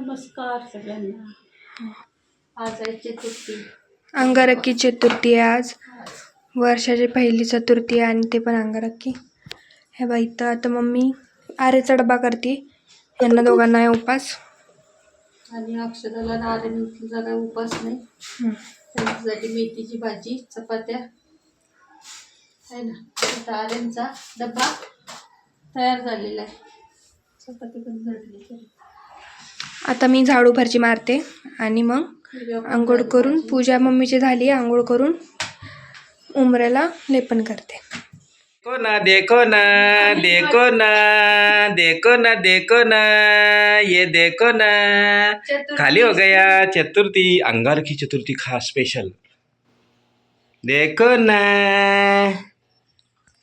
नमस्कार सगळ्यांना. आज आहे चतुर्थी. अंगारकी चतुर्थी आहे आज. वर्षाची पहिली चतुर्थी आहे आणि ते पण अंगारकी. हे बाई तर आता मम्मी आरेचा डबा करते. यांना दोघांना आहे उपास. आणि अक्षदाला नारायणचा काही उपास नाही. त्यांच्यासाठी मेथीची भाजी, चपात्या आहे ना. आता आर्यनचा डबा तयार झालेला आहे. चपाती पण झाली. आता मी झाडू फरची मारते आणि मग आंघोळ करून पूजा मम्मीची झाली. आंघोळ करून उमऱ्याला लेपन करते. देखो ना देखो ना देखो ना देखो ना देखो ना ये देखो ना खाली हो गया चतुर्थी. अंगारकी चतुर्थी खास स्पेशल. देखो ना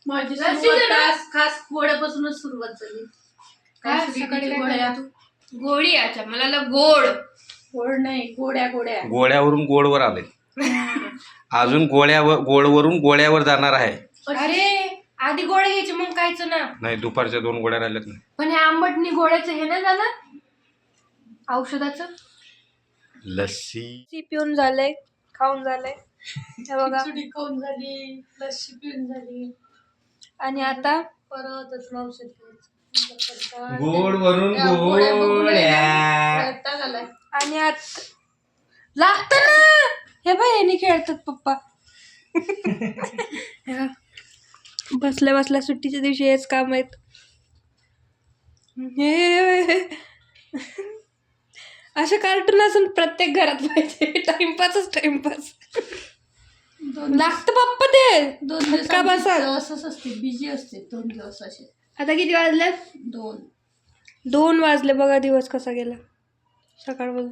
माझी सुरुवात खास गोड्यापासूनच सुरुवात झाली. काय सकाळी गोड्या गोडी अच्छा मला गोड गोड नाही, गोड्या गोड्या. गोळ्यावरून गोडवर आले. अजून गोडवरून गोळ्यावर जाणार आहे. अरे आधी गोळे घ्यायचे मग खायचं ना. नाही, दुपारच्या 2 गोळ्या राहिल्यात ना. पण हे आंबटणी गोळ्याचं हे नाही झालं औषधाचं. लस्सी पिऊन झालंय, खाऊन झालंय. हे बघा खिचडी खाऊन झाली, लस्सी पिऊन झाली आणि आता परत औषध घ्यायचं. गोडवरून गोळ्या. आणि आता लागत ना. हे बाय यांनी खेळतात पप्पा. बसल्या बसल्या सुट्टीच्या दिवशी हेच काम आहेत. असे कार्टून असून प्रत्येक घरात पाहिजे. टाइमपासच टाइमपास लागतं पप्पा. ते 2 दिवस का बसा असंच असते, बिझी असते 2 दिवस असे. आता किती वाजले? 2 वाजले. बघा दिवस कसा गेला सकाळपासून.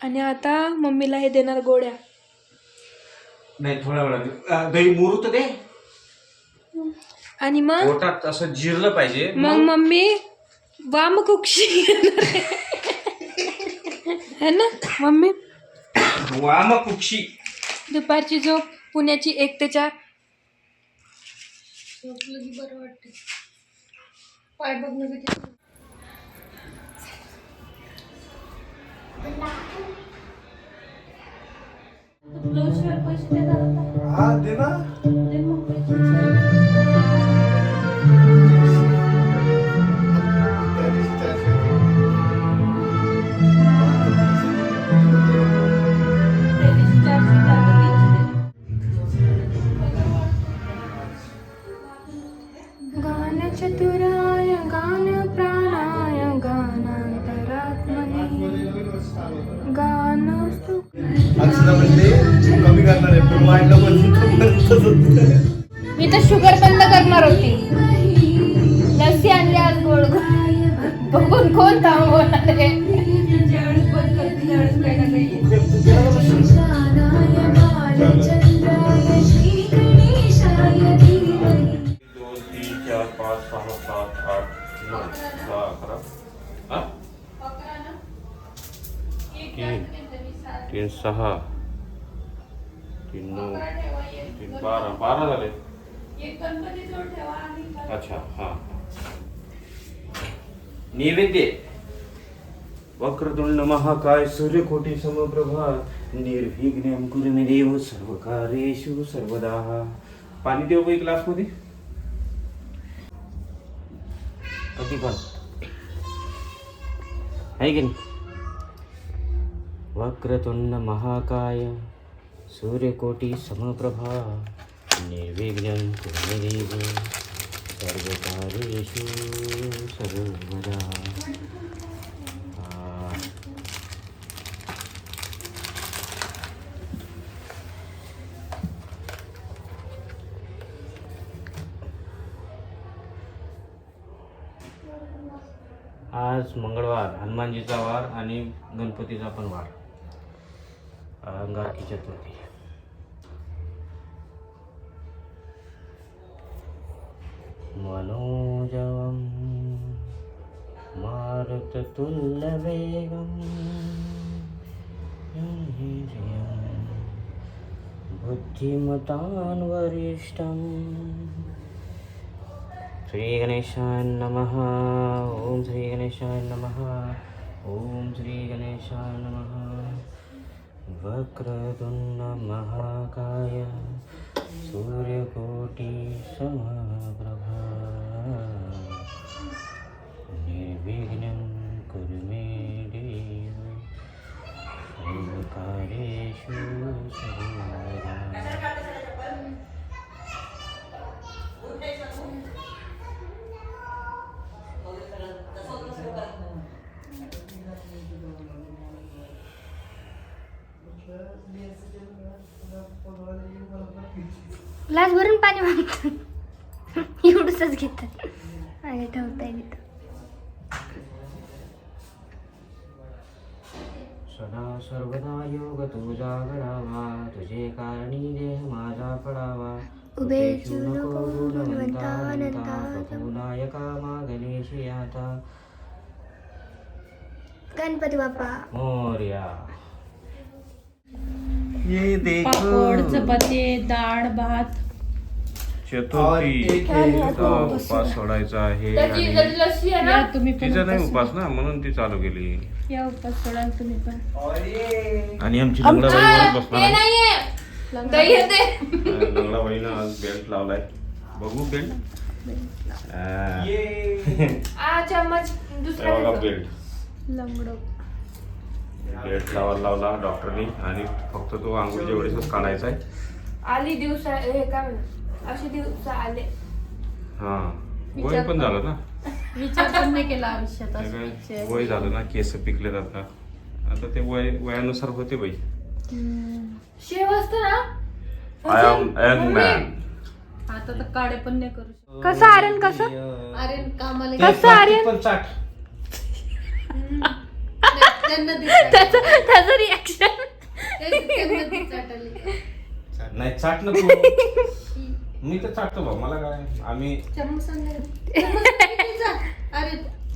आणि आता मम्मीला हे देणार गोड्या. नाही, थोड्या वेळात दही मुरूत दे. आणि मग पोटात असं जिरलं पाहिजे. मग मम्मी वामकुक्षी है ना मम्मी. वामकुक्षी. दुपारची झोप पुण्याची 1 ते 4. झोपलं की बरं वाटते. पाय बघणं किती ब्लाऊज शिवाय पैसे देणार. हा दे ना. दे मग पैसे. गान चतुराय गान प्राणाय गानांतरात्मने गान म्हणजे कमी करणार आहे पण वाढलं मी तर शुगर बंद करणार होती. लस्सी आणली आज गोड गोड. बघून कोण थांबवणार आहे. ज्यावेळेस बंद करते त्यावेळेस काही ना काही. 2, 3, 4, 5, 6, 7, 8, 9, 10, 11. हा? 3, 6, 3, 9, 3, 12 झाले. अच्छा हा. नैवेद्य. वक्रतुंड महाकाय सूर्यकोटी समप्रभा निर्विघ्नं कुरु मे देव सर्वकार्येषु सर्वदा. पाणी देऊ एक ग्लास मध्ये. कधी पण आहे की नाही. वक्रतुंड महाकाय सूर्यकोटी समप्रभा निर्विघ्नं कुरु मे देव सर्वकार्येषु सर्वदा. आज मंगळवार, हनुमानजीचा वार आणि गणपतीचा पण वार. अंगारकी चतुर्थी. मनोजवं मारुततुल्यवेगं बुद्धिमतां वरिष्ठं श्री गणेशाय नमः. ओम श्री गणेशाय नमः. ओम श्री गणेशाय नमः. वक्रतुंड महाकाय सूर्यकोटि समप्रभा निर्विघ्नं कुरु मे देव सर्वकार्येषु सर्वदा. ग्लास भरून पाणी मागतो एवढंच घेतात आणि ठेवता येईल. सदा सर्वदा योग तुझा घडावा, तुझे कारणी देह माझा पडावा. उभे उपेक्षू नको गुणवंता अनंता, प्रभू नायका मा गणेशी आता. गणपती बाप्पा मोरया. ये पापड चपाती डाळ भात. चतुर्थीचा उपास सोडायचा आहे आणि या तुम्ही पण तिचा नाही उपास ना, म्हणून ती चालू केली. या उपास सोडाल तुम्ही पण. आणि आमची लंगडाबाईवर बसणार लंगडाबाईनं आज बेल्ट लावलाय. बघू बेल्ट. बघा बेल्ट. लंगडो बेल्ट लावला डॉक्टरनी आणि फक्त तो आंघोळीच्या वेळेसच काढायचा आहे. आली दिवसा हे काय म्हणा असे दिवस आले. हा वय पण झालं ना. विचार पण नाही केला आयुष्यात ते असं. काय वय झालं ना, केस पिकले जातात आता ते वयानुसार होते बाई. शेव असतं ना. I am young man. आता तर काळे पण नाही करू शकत. कसं आर्यन कसं अरे कामाला कसं आर्यन पण चाट. त्यांना दिसत त्याचं रिॲक्शन त्यांना दिसत नाही चाट नको. मी तर चाटतो बा, मला काय. आम्ही चम्मच अरे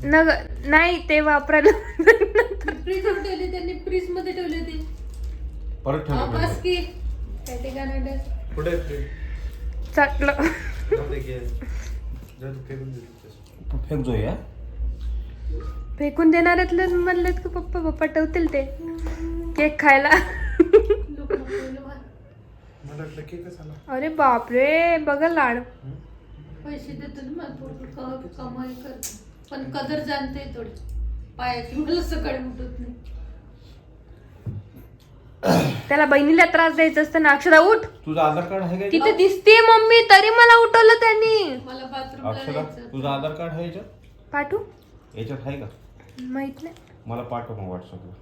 नग नाही ते वापरायला फ्रीज वर ठेवले त्यांनी, फ्रीज मध्ये ठेवले ते. परत ठेवलं. बस की काय ते गाणं कुठे चाटलं. फेक जो या फेकून देणाऱ्यातले म्हणलेत की पप्पा पप्पा ठेवतील ते केक खायला. मला वाटलं केकच आला. अरे बापरे बघा लाड. पैसे देतो ना मला पोरगं कमाई करतो पण कदर जाणते थोडी पायाची. मला सकाळी उठत नाही. त्याला बहिणीला त्रास द्यायचा असतं ना. अक्षरा उठ. तुझं आधार कार्ड आहे का? तिथे दिसते मम्मी तरी मला उठवलं त्यांनी. मला बाथरूमला अक्षरा जायचं. तुझं आधार कार्ड आहे याच्यात? पाठवू याच्यात आहे का? माहित नाही. मला पाठव मग व्हॉट्सअपला.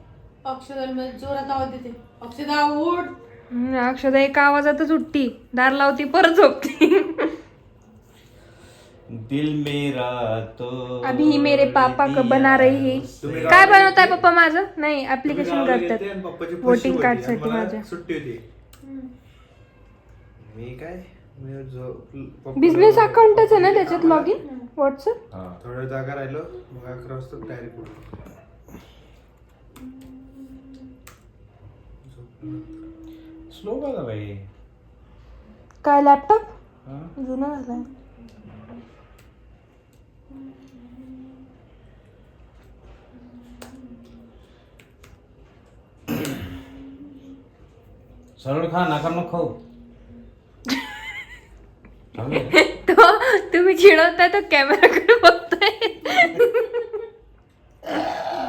अक्षराला मी जोरात आवाज देते. अक्षरा उठ. अक्षदा एका आवाजातच उठती, दार लावती, परत झोपती. दिल मेरा तो अभी मेरे पापा का बना रही है. काय बनवताय पप्पा माझं? नाही ऍप्लिकेशन करतात वोटिंग कार्ड साठी माझ्या. सुट्टी होती. मी काय बिझनेस अकाउंटच आहे ना त्याच्यात लॉग इन व्हॉट्सअप. थोड्या जागा राहिलो मग 11 वाजता तयारी करू. स्लो का झाला हे? काय लॅपटॉप हा? जुना झालाय. सरळ खा, नाकार नको खाऊ. तो तुम्ही चिडवताय तो कॅमेराकडे बघतोय.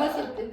बस होते.